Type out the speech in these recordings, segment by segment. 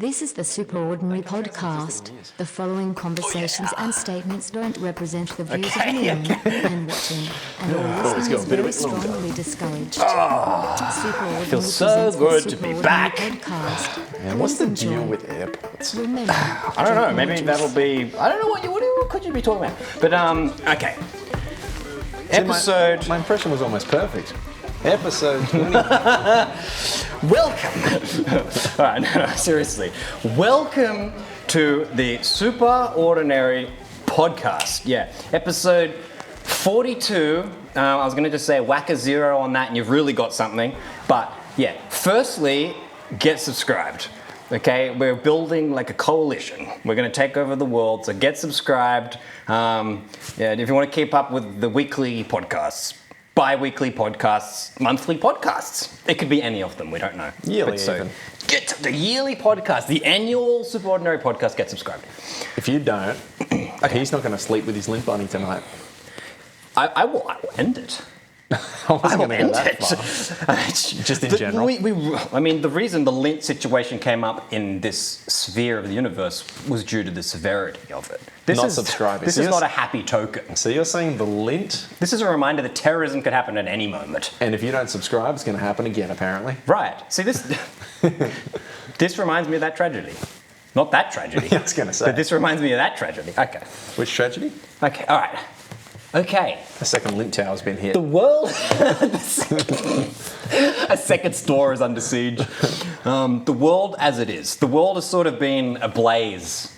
This is the Superordinary Podcast. The following conversations and statements don't represent the views of anyone and watching, and all listening is very strongly discouraged. Superordinary feels so good to be back. Podcast. Man, what's the deal with airports? Remember, I don't know. Maybe that'll be. I don't know what could you be talking about? But okay. Episode. My impression was almost perfect. Episode 20. Welcome. All right, no, seriously. Welcome to the Super Ordinary Podcast. Yeah, episode 42. I was going to just say whack a zero on that and you've really got something. But yeah, firstly, get subscribed. Okay, we're building like a coalition. We're going to take over the world, so get subscribed. Yeah, if you want to keep up with the weekly podcasts, bi-weekly podcasts, monthly podcasts. It could be any of them, we don't know. Yearly so even. Get to the yearly podcast, the annual Super Ordinary Podcast, get subscribed. If you don't, he's not going to sleep with his limp bunny tonight. I will end it. I will end it. Just in general. I mean, the reason the lint situation came up in this sphere of the universe was due to the severity of it. Subscribing. This is not a happy token. So you're saying the lint? This is a reminder that terrorism could happen at any moment. And if you don't subscribe, it's going to happen again, apparently. Right. See, this reminds me of that tragedy. Not that tragedy. I was going to say. But this reminds me of that tragedy. Okay. Which tragedy? Okay, all right. Okay. The second lint tower's been hit. The world... a second store is under siege. The world as it is. The world has sort of been ablaze.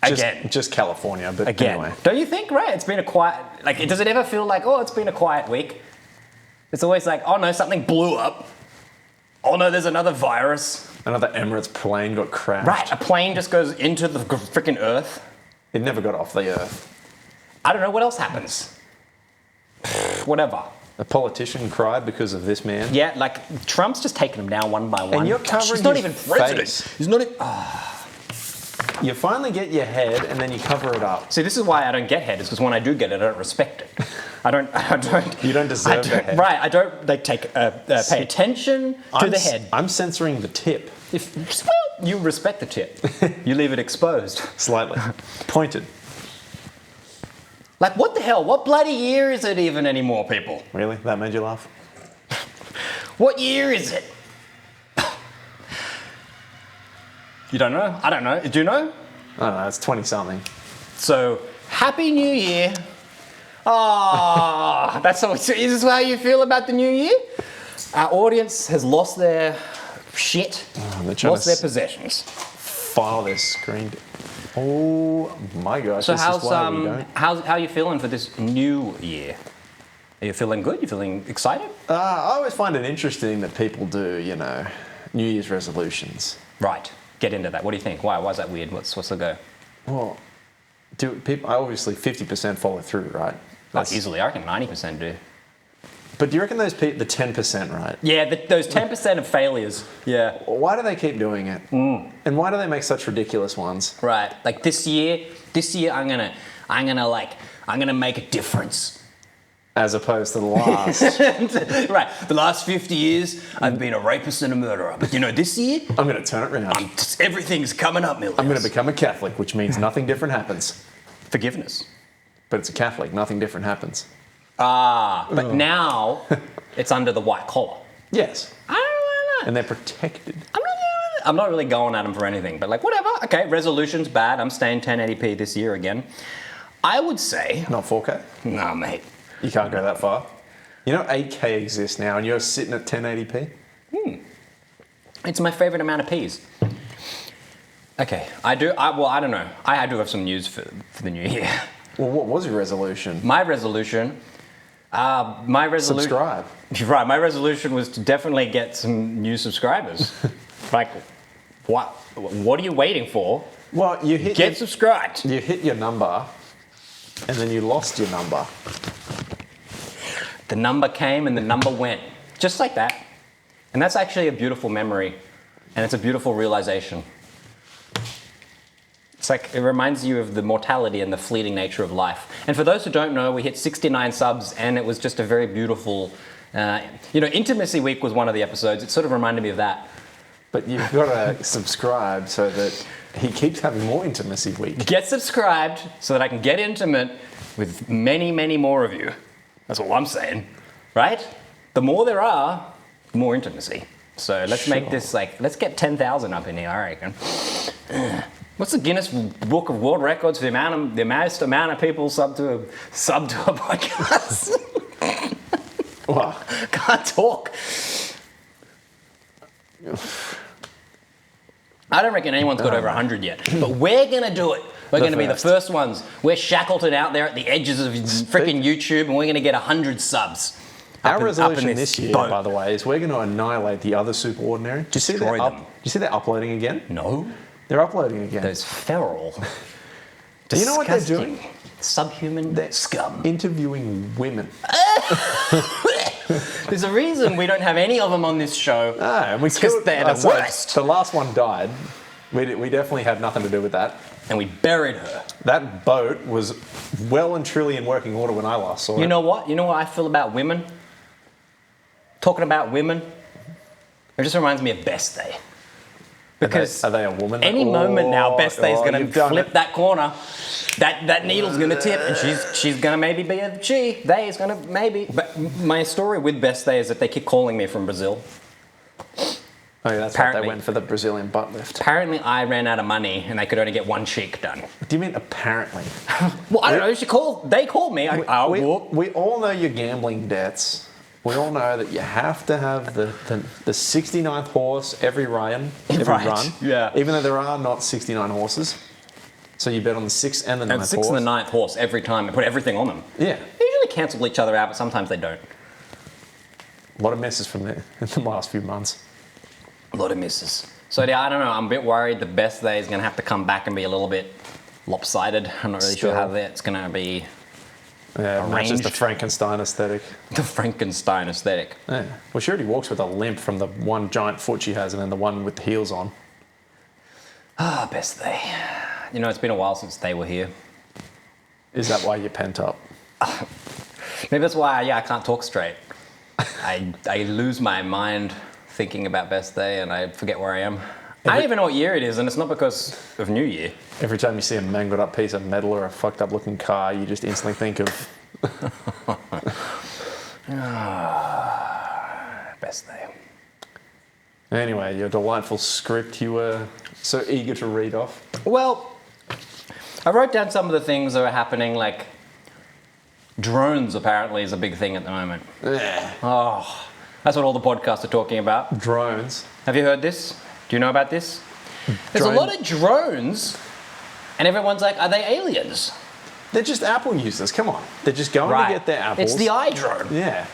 Again. Just California, but again. Anyway. Don't you think, right? It's been a quiet... Like, does it ever feel like, oh, it's been a quiet week? It's always like, oh no, something blew up. Oh no, there's another virus. Another Emirates plane got crashed. Right, a plane just goes into the freaking Earth. It never got off the Earth. I don't know what else happens. Whatever. A politician cried because of this man. Yeah, like Trump's just taking them down one by one. And you're covering He's not his even president. face. He's not even... You finally get your head and then you cover it up. See, this is why I don't get head. It's because when I do get it, I don't respect it. I don't. You don't deserve the head. Right, I don't pay attention to the head. I'm censoring the tip. Well, you respect the tip. You leave it exposed. Slightly. Pointed. Like, what the hell? What bloody year is it even anymore, people? Really? That made you laugh? What year is it? You don't know? I don't know. Do you know? I don't know. It's 20-something. So, Happy New Year. Ah, that's how. Is this how you feel about the new year? Our audience has lost their shit, lost their possessions. File their screen. Oh my gosh! So how are you feeling for this new year? Are you feeling good? You feeling excited? I always find it interesting that people do, New Year's resolutions. Right. Get into that. What do you think? Why is that weird? What's the go? Well, do people obviously 50% follow through, right? That's easily. I reckon 90% do. But do you reckon those people, the 10%, right? Yeah, those 10% of failures. Yeah. Why do they keep doing it? And why do they make such ridiculous ones? Right. Like this year, I'm gonna make a difference. As opposed to the last. Right. The last 50 years, I've been a rapist and a murderer. But this year, I'm going to turn it around. Everything's coming up, Millie. I'm going to become a Catholic, which means nothing different happens. Forgiveness. But it's a Catholic, nothing different happens. But now it's under the white collar. Yes. I don't know. And they're protected. I'm not really going at them for anything, but like whatever. Okay, resolution's bad. I'm staying 1080p this year again. I would say... Not 4K? No, mate. You can't go that far. 8K exists now and you're sitting at 1080p? It's my favorite amount of Ps. Okay, I don't know. I do have some news for the new year. Well, what was your resolution? My resolution... Subscribe. Right, my resolution was to definitely get some new subscribers. Like, what are you waiting for? Well, Get subscribed. You hit your number and then you lost your number. The number came and the number went. Just like that. And that's actually a beautiful memory. And it's a beautiful realization. It's like, it reminds you of the mortality and the fleeting nature of life. And for those who don't know, we hit 69 subs and it was just a very beautiful, Intimacy Week was one of the episodes. It sort of reminded me of that. But you've got to subscribe so that he keeps having more intimacy week. Get subscribed so that I can get intimate with many, many more of you. That's all I'm saying, right? The more there are, the more intimacy. So let's make this let's get 10,000 up in here, I reckon. What's the Guinness Book of World Records for the most amount of people sub to a podcast? Wow. Can't talk. I don't reckon anyone's got over 100 yet, but we're gonna do it. We're going to be the first ones. We're Shackleton out there at the edges of freaking YouTube, and we're going to get 100 subs. Our resolution this year, by the way, is we're going to annihilate the other super ordinary. Do you see Destroy them. Do you see they're uploading again? No. They're uploading again. Those feral. Do you know what they're doing? Subhuman scum. Interviewing women. There's a reason we don't have any of them on this show. And we because they're the worst. The last one died. We definitely had nothing to do with that. And we buried her. That boat was well and truly in working order when I last saw it. You know what? You know what I feel about women? Talking about women, it just reminds me of Best Day. Because are they a woman? Any moment now, Best Day's going to flip that corner. That needle's going to tip, and she's going to maybe be a she. They is going to maybe. But my story with Best Day is that they keep calling me from Brazil. Oh, yeah, that's why they went for the Brazilian butt lift. Apparently, I ran out of money, and they could only get one cheek done. What do you mean apparently? Well, I don't know. They called me. We all know your gambling debts. We all know that you have to have the 69th horse every run. Yeah. Even though there are not 69 horses. So you bet on the 6th and the 9th horse. And 6th and the 9th horse every time and put everything on them. Yeah. They usually cancel each other out, but sometimes they don't. A lot of misses from there in the last few months. A lot of misses. So yeah, I don't know. I'm a bit worried the Best Day is going to have to come back and be a little bit lopsided. I'm not really sure how that's going to be arranged. Just the Frankenstein aesthetic. The Frankenstein aesthetic. Yeah. Well, she already walks with a limp from the one giant foot she has and then the one with the heels on. Best Day. You know, it's been a while since they were here. Is that why you're pent up? Maybe that's why, I can't talk straight. I lose my mind thinking about Best Day and I forget where I am. I don't even know what year it is, and it's not because of New Year. Every time you see a mangled up piece of metal or a fucked up looking car, you just instantly think of... Best Day. Anyway, your delightful script you were so eager to read off. Well, I wrote down some of the things that are happening, like drones apparently is a big thing at the moment. Oh, that's what all the podcasts are talking about. Drones. Have you heard this? Do you know about this? There's a lot of drones, and everyone's like, are they aliens? They're just Apple users, come on. They're just going to get their apples. It's the iDrone. Yeah.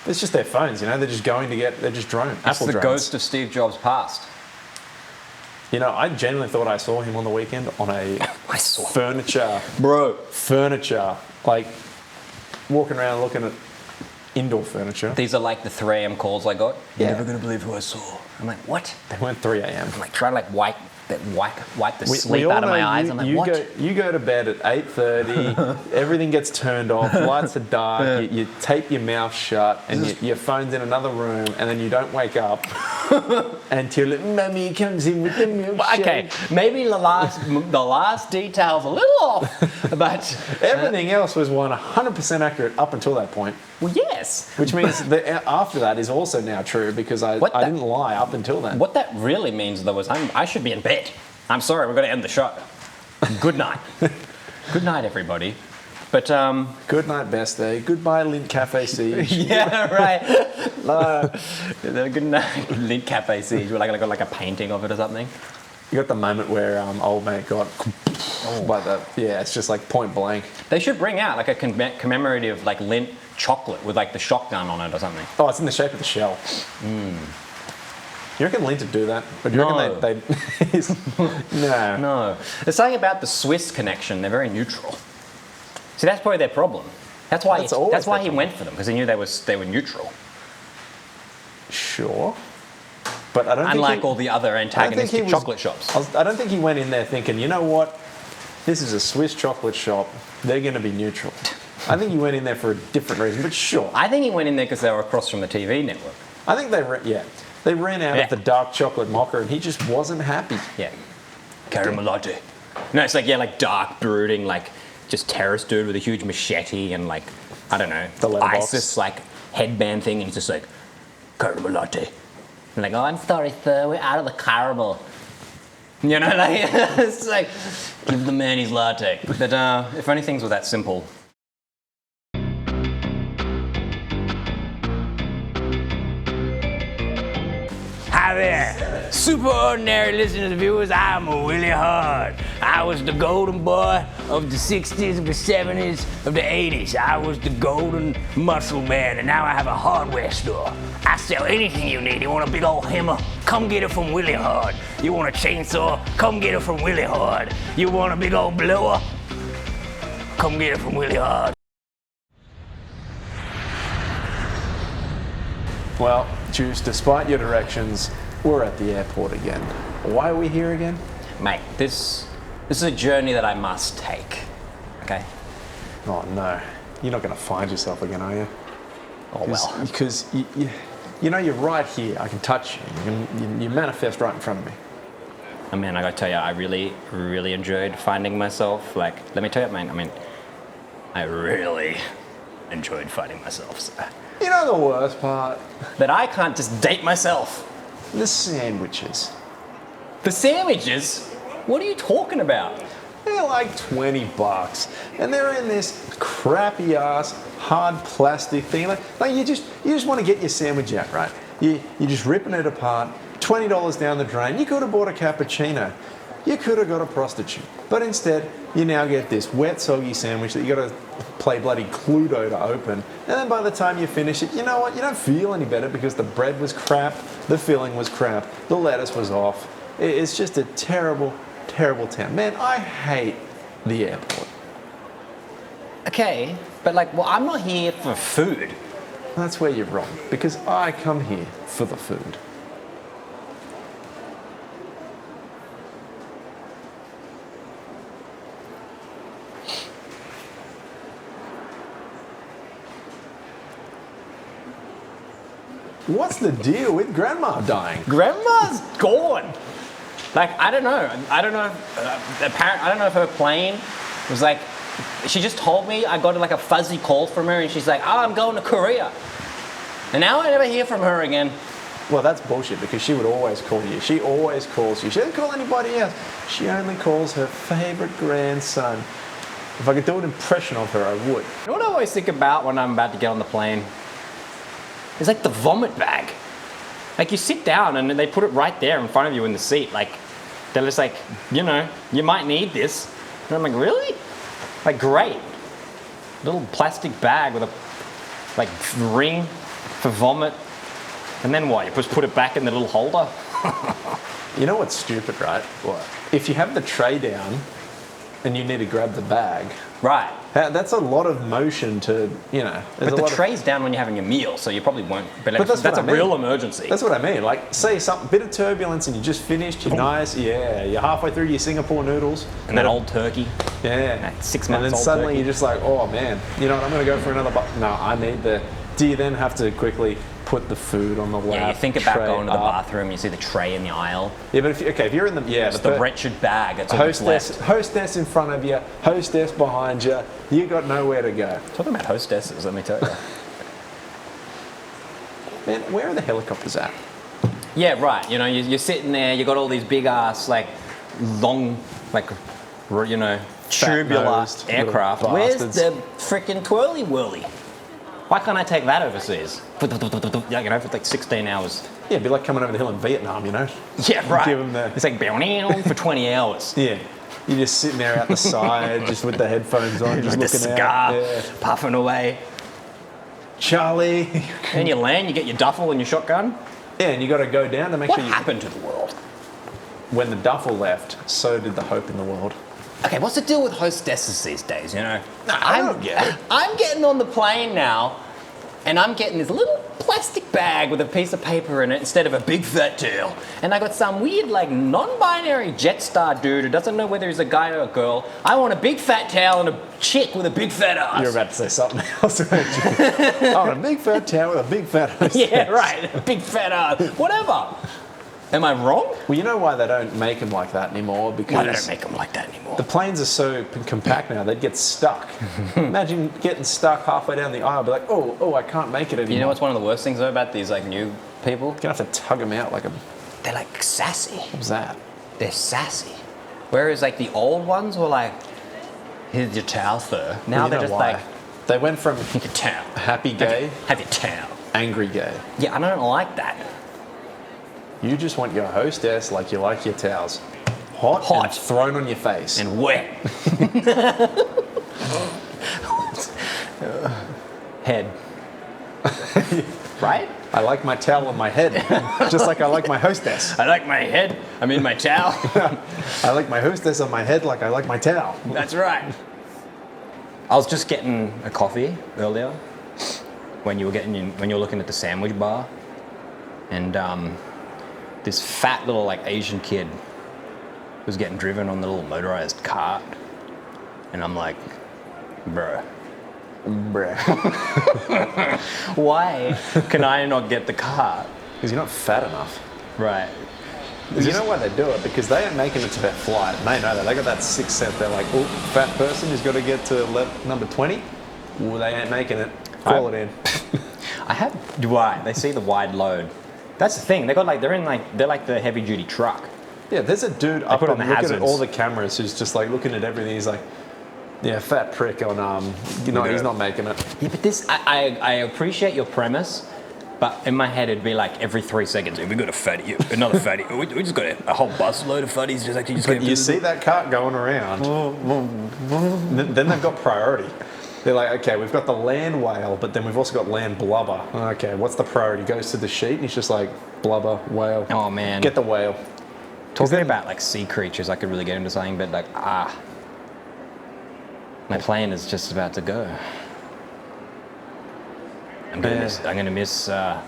It's just their phones, they're just going to get, they're just drones. It's the ghost of Steve Jobs' past. You know, I genuinely thought I saw him on the weekend on a furniture. Furniture. Like, walking around looking at indoor furniture. These are like the 3 a.m. calls I got. You're never going to believe who I saw. I'm like, what? They weren't 3 a.m. I'm like, trying to wipe the sleep out of my eyes. I'm like, what? You go to bed at 8:30, everything gets turned off, lights are dark, you tape your mouth shut, and your phone's in another room, and then you don't wake up until Mummy comes in with the milkshake. Okay, maybe the last detail's a little off, but... Everything else was 100% accurate up until that point. Well, yes. Which means that after that is also now true, because I didn't lie up until then. What that really means, though, is I should be in bed. I'm sorry, we're going to end the show. Good night. Good night, everybody. But good night, Best Day. Goodbye, Lint Cafe Siege. Yeah, right. Good night, Lint Cafe Siege. We're like a painting of it or something. You got the moment where old mate got by the it's just like point blank. They should bring out like a commemorative like Lint chocolate with like the shotgun on it or something. Oh, it's in the shape of the shell. You reckon Lint would do that? Or do you reckon they'd No. There's something about the Swiss connection. They're very neutral. See, that's probably their problem. That's why he went for them, because he knew they were neutral. Sure. But I don't Unlike all the other antagonistic chocolate shops. I don't think he went in there thinking, you know what? This is a Swiss chocolate shop. They're going to be neutral. I think he went in there for a different reason, but sure. I think he went in there because they were across from the TV network. I think They ran out of the dark chocolate mocha, and he just wasn't happy. Yeah. Caramel latte. No, it's like, yeah, like dark, brooding, like just terrorist dude with a huge machete and like, I don't know, The letterbox. ISIS like headband thing, and he's just like, caramel latte. And like, oh, I'm sorry, sir, we're out of the caramel. You know, like, it's like, give the man his latte. But if only things were that simple. Hi there, super ordinary listeners and viewers. I'm Willy Hard. I was the golden boy of the 60s, of the 70s, of the 80s. I was the golden muscle man, and now I have a hardware store. I sell anything you need. You want a big old hammer? Come get it from Willy Hard. You want a chainsaw? Come get it from Willy Hard. You want a big old blower? Come get it from Willy Hard. Well, Juice, despite your directions, we're at the airport again. Why are we here again? Mate, this is a journey that I must take. Okay? Oh no, you're not going to find yourself again, are you? Oh well. Because you know you're right here. I can touch you. You manifest right in front of me. I mean, I gotta tell you, I really, really enjoyed finding myself. Like, let me tell you, man, I really enjoyed finding myself. So. You know the worst part? That I can't just date myself. The sandwiches. The sandwiches? What are you talking about? They're like $20, and they're in this crappy ass hard plastic thing. Like you just want to get your sandwich out, right? You're just ripping it apart. $20 down the drain. You could have bought a cappuccino. You could have got a prostitute, but instead you now get this wet, soggy sandwich that you got to play bloody Cluedo to open. And then by the time you finish it, you know what? You don't feel any better because the bread was crap, the filling was crap, the lettuce was off. It's just a terrible, terrible town. Man, I hate the airport. Okay, but like, well, I'm not here for food. That's where you're wrong, because I come here for the food. What's the deal with Grandma dying? Grandma's gone. Like, I don't know if her plane was like, she just told me, I got like a fuzzy call from her, and she's like, oh, I'm going to Korea. And now I never hear from her again. Well, that's bullshit, because she would always call you. She always calls you. She doesn't call anybody else. She only calls her favorite grandson. If I could do an impression of her, I would. You know what I always think about when I'm about to get on the plane? It's like the vomit bag. Like, you sit down and they put it right there in front of you in the seat. Like, they're just like, you know, you might need this. And I'm like, really? Like, great. Little plastic bag with a like ring for vomit. And then what? You just put it back in the little holder? You know what's stupid, right? What? If you have the tray down and you need to grab the bag, Right. that's a lot of motion to, you know. But the tray's down when you're having a meal, so you probably won't. But that's that's a what I mean. real emergency. That's what I mean. Like, say something, bit of turbulence, and you just finished. You're nice, yeah. You're halfway through your Singapore noodles, and that old turkey. yeah, That 6 months and then old suddenly turkey. you're just like, oh man, you know what? I'm gonna go for another bite. No, I need the. Do you then have to quickly put the food on the lap? Yeah, you think about tray going to the up? bathroom, you see the tray in the aisle. Yeah, but if you're in the It's the wretched bag. That's all that's left. hostess in front of you, hostess behind you. You got nowhere to go. Talking about hostesses, let me tell you. Man, where are the helicopters at? Yeah, right. You know, you're sitting there. You got all these big ass, like, long, like, you know, tubular Fat-nosed little aircraft. Where's bastards. the freaking twirly whirly? Why can't I take that overseas? Yeah, you know, for like 16 hours. Yeah, it'd be like coming over the hill in Vietnam, you know? Yeah, right. Give 'em the- It's like for 20 hours. Yeah. You're just sitting there out the side, just with the headphones on, just With the looking cigar, out. Yeah. puffing away. Charlie. And you land, you get your duffel and your shotgun. Yeah, and you got to go down to make What sure you. happened to the world? When the duffel left, so did the hope in the world. Okay, what's the deal with hostesses these days, you know? I don't get it. I'm getting on the plane now, and I'm getting this little plastic bag with a piece of paper in it instead of a big fat tail. And I got some weird, like, non-binary Jetstar dude who doesn't know whether he's a guy or a girl. I want a big fat tail and a chick with a big fat ass. You're about to say something else, aren't you? I want a big fat tail with a big fat ass. Yeah, right. A big fat ass. Whatever. Am I wrong? Well, you know why they don't make them like that anymore? Because Why don't make them like that anymore? the planes are so compact now, they'd get stuck. Imagine getting stuck halfway down the aisle, be like, oh, I can't make it anymore. You know what's one of the worst things though about these like new people? You're gonna have to tug them out like a... They're like sassy. What's that? They're sassy. Whereas like the old ones were like, here's your towel, sir. Now You they're know just why? like, They went from your towel. happy gay, Have your towel. angry gay. Yeah, I don't like that. You just want your hostess like you like your towels. Hot, Hot. and thrown on your face. And wet. Head. Right? I like my towel on my head, just like I like my hostess. I like my head. I mean my towel. I like my hostess on my head like I like my towel. That's right. I was just getting a coffee earlier when you were looking at the sandwich bar, and this fat little like Asian kid was getting driven on the little motorized cart, and I'm like, bruh, why can I not get the cart? Because you're not fat enough. Right. You know why they do it? Because they ain't making it to their flight. And they know that. They got that sixth sense. They're like, oh, fat person who's got to get to number 20. Well, they ain't making it. Call it in. I have. Why? They see the wide load. That's the thing. They're like the heavy duty truck. Yeah, there's a dude up put on and the looking at hazards. all the cameras who's just like looking at everything. He's like, yeah, fat prick on, he's not making it. Yeah, but this, I appreciate your premise, but in my head it'd be like every 3 seconds, we got a fatty, another fatty. We just got a whole bus load of fatties just actually just But came you through see that cart going around, then they've got priority. They're like, okay, we've got the land whale, but then we've also got land blubber. Okay, what's the priority? Goes to the sheet, and he's just like, blubber, whale. Oh man. Get the whale. Talking about like sea creatures, I could really get into something, but like, my plane is just about to go. I'm gonna miss the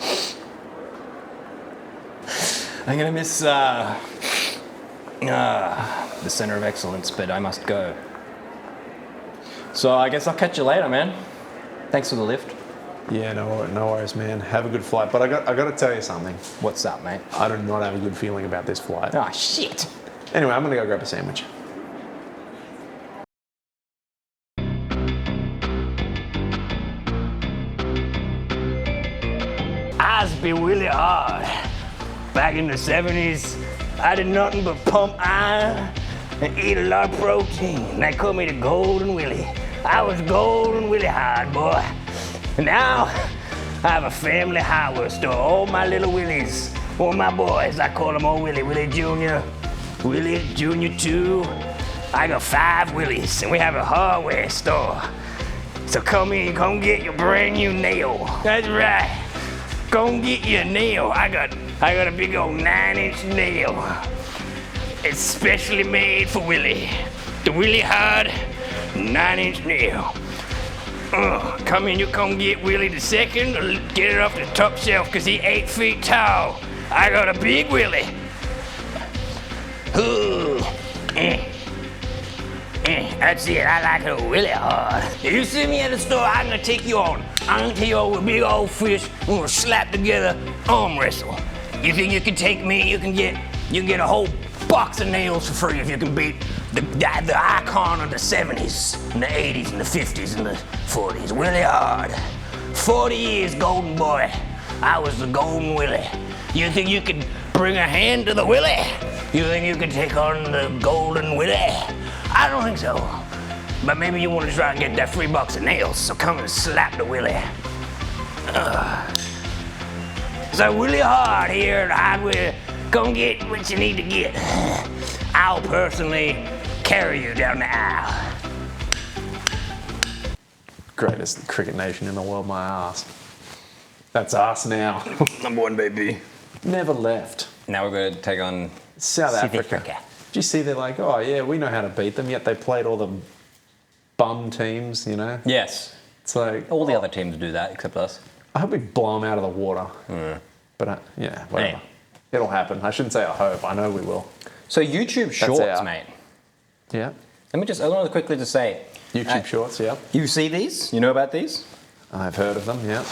center of excellence, but I must go. So I guess I'll catch you later, man. Thanks for the lift. Yeah, no worries, man. Have a good flight. But I got to tell you something. What's up, mate? I do not have a good feeling about this flight. Oh, shit. Anyway, I'm gonna go grab a sandwich. I used to be Willy Hard. Back in the 70s, I did nothing but pump iron and eat a lot of protein. They called me the Golden Willy. I was Golden Willy Hard, boy. And now, I have a family hardware store. All my little Willies, all my boys, I call them all Willy. Willy Jr., Willy Jr. 2. I got 5 Willies, and we have a hardware store. So come in, come get your brand new nail. That's right. Go get you a nail. I got a big old 9-inch nail. It's specially made for Willy. The Willy Hard 9-inch nail. Come in, you come get Willy the second, get it off the top shelf, cause he's 8 feet tall. I got a big Willy. That's it, I like it Willy Hard. If you see me at the store, I'm gonna take you on. I'm gonna take you on with a big old fish, we're gonna slap together, arm wrestle. You think you can take me, you can get a whole box of nails for free if you can beat the icon of the 70s, and the 80s, and the 50s, and the 40s, Willy Hard. 40 years, golden boy. I was the Golden Willy. You think you could bring a hand to the Willy? You think you could take on the Golden Willy? I don't think so. But maybe you want to try and get that free box of nails, so come and slap the Willy. So Willy Hard here at Hardware, come get what you need to get. I'll personally carry you down the aisle. Greatest cricket nation in the world, my ass. That's us now. Number 1, baby. Never left. Now we're going to take on South Africa. Did you see they're like, oh yeah, we know how to beat them, yet they played all the bum teams, you know? Yes. It's like, All the other teams do that except us. I hope we blow them out of the water. But yeah, whatever. Hey. It'll happen. I shouldn't say I hope. I know we will. So YouTube Shorts, mate. Yeah. I want to quickly just say. YouTube Shorts, yeah. You see these? You know about these? I've heard of them, yeah.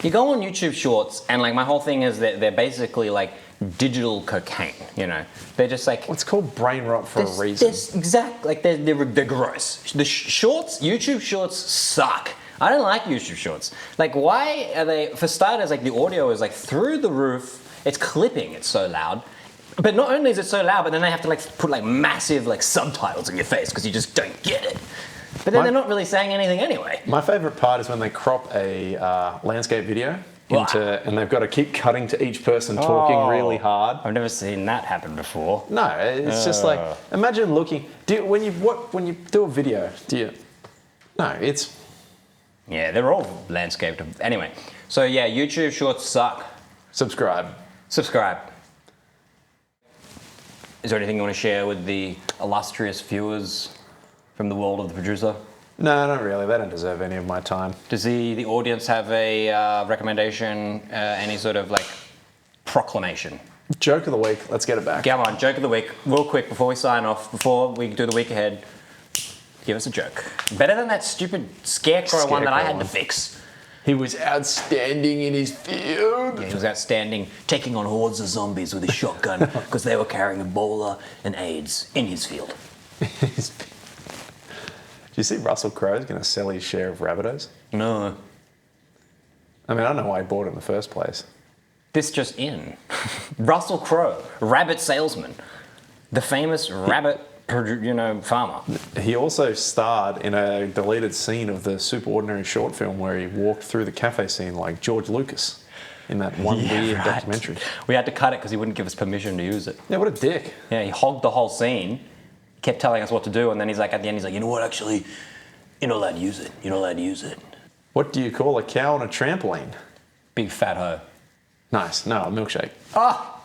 You go on YouTube Shorts, and like my whole thing is that they're basically like digital cocaine. You know, they're just like. What's called brain rot for a reason. Exactly, like they're gross. The Shorts, YouTube Shorts suck. I don't like YouTube Shorts. Like, why are they? For starters, like the audio is like through the roof. It's clipping. It's so loud. But not only is it so loud, but then they have to like put like massive like subtitles in your face because you just don't get it. But then they're not really saying anything anyway. My favourite part is when they crop a landscape video and they've got to keep cutting to each person talking really hard. I've never seen that happen before. No, it's just like, imagine looking. When you do a video, No, it's. Yeah, they're all landscaped. Anyway, so yeah, YouTube Shorts suck. Subscribe. Is there anything you want to share with the illustrious viewers from the world of the producer? No, not really. They don't deserve any of my time. Does the audience have a recommendation, any sort of like proclamation? Joke of the week. Let's get it back. Come on, joke of the week. Real quick before we sign off, before we do the week ahead, give us a joke. Better than that stupid scarecrow one that I had to fix. He was outstanding in his field. Yeah, he was outstanding, taking on hordes of zombies with his shotgun because they were carrying Ebola and AIDS in his field. Do you see Russell Crowe's going to sell his share of Rabbitohs? No. I mean, I don't know why he bought it in the first place. This just in. Russell Crowe, rabbit salesman, the famous rabbit, farmer. He also starred in a deleted scene of the Super Ordinary short film where he walked through the cafe scene like George Lucas in that one weird documentary. We had to cut it because he wouldn't give us permission to use it. Yeah, what a dick. Yeah, he hogged the whole scene, kept telling us what to do, and then he's like, at the end, he's like, you know what, actually, you're not allowed to use it. You're not allowed to use it. What do you call a cow on a trampoline? Big fat hoe. Nice. No, a milkshake. Ah!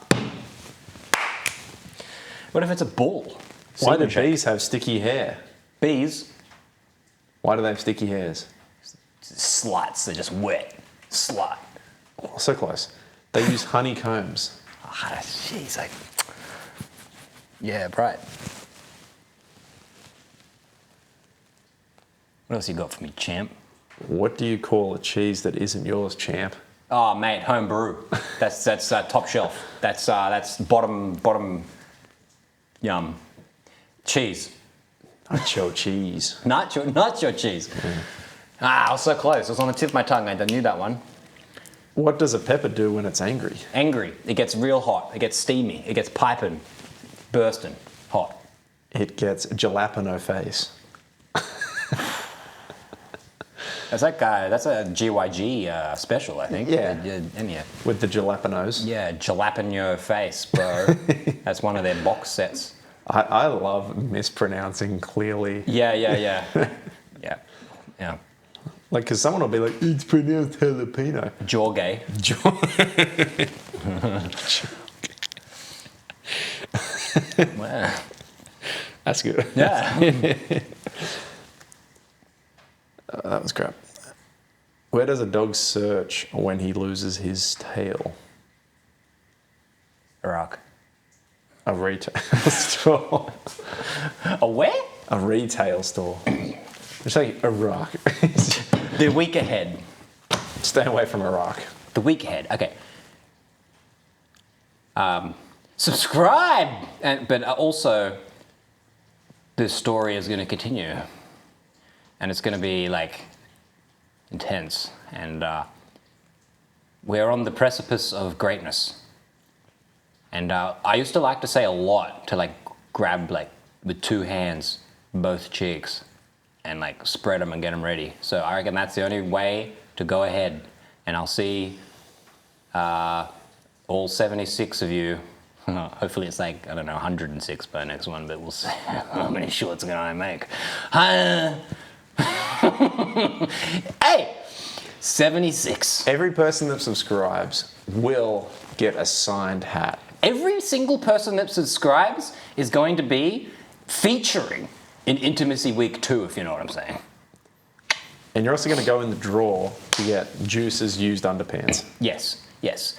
What if it's a bull? Why do bees have sticky hair? Bees? Why do they have sticky hairs? Sluts. They're just wet. Slut. Oh, so close. They use honeycombs. Ah, jeez. Yeah, right. What else you got for me, champ? What do you call a cheese that isn't yours, champ? Oh, mate, home brew. That's top shelf. That's bottom. Yum. Cheese. Nacho cheese. Nacho cheese. Yeah. I was so close. It was on the tip of my tongue. I knew that one. What does a pepper do when it's angry? Angry. It gets real hot. It gets steamy. It gets piping, bursting, hot. It gets jalapeno face. That's that guy. That's a GYG special, I think. Yeah. Yeah. With the jalapenos. Yeah, jalapeno face, bro. That's one of their box sets. I love mispronouncing clearly. Yeah. Yeah. Like, because someone will be like, it's pronounced jalapeno. Jorge. Wow. That's good. Yeah. That was crap. Where does a dog search when he loses his tail? Iraq. A retail store. A where? A retail store. Just like Iraq. The week ahead. Stay away from Iraq. The week ahead. Okay. Subscribe, but also this story is going to continue, and it's going to be like intense, and we're on the precipice of greatness. And I used to like to say a lot to like grab like with two hands both cheeks and like spread them and get them ready. So I reckon that's the only way to go ahead, and I'll see all 76 of you. Hopefully it's like, I don't know, 106 by next one, but we'll see how many shorts can I make. Hey, 76. Every person that subscribes will get a signed hat. Every single person that subscribes is going to be featuring in Intimacy Week 2, if you know what I'm saying. And you're also going to go in the drawer to get Juice's used underpants. Yes, yes.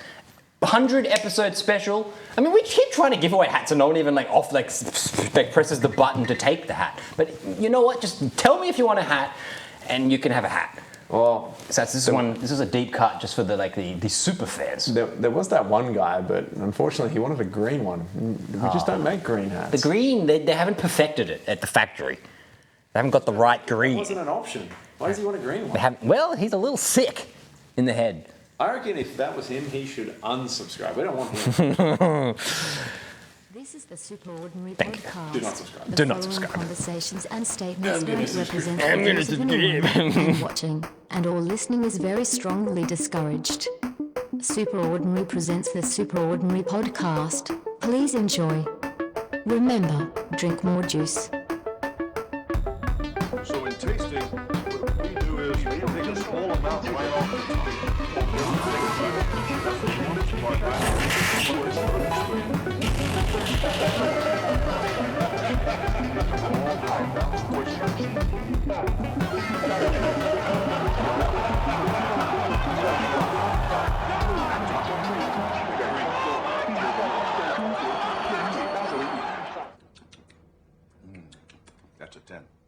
100 episode special. I mean, we keep trying to give away hats and no one even presses the button to take the hat. But you know what? Just tell me if you want a hat and you can have a hat. Well, So this is a deep cut just for the super fans. there was that one guy, but unfortunately he wanted a green one. We just don't make green hats. The green, they haven't perfected it at the factory. They haven't got the right green. That wasn't an option. Why does he want a green one? They haven't, well, he's a little sick in the head. I reckon if that was him, he should unsubscribe. We don't want him. This is the Super Ordinary Thank you. Podcast. Do not subscribe. The Do not following subscribe. Conversations and statements don't represent I'm the gonna views of anyone and watching, and all listening is very strongly discouraged. Super Ordinary presents the Super Ordinary Podcast. Please enjoy. Remember, drink more juice. So in tasting, what we do is we take a small amount right off the top. That's a 10.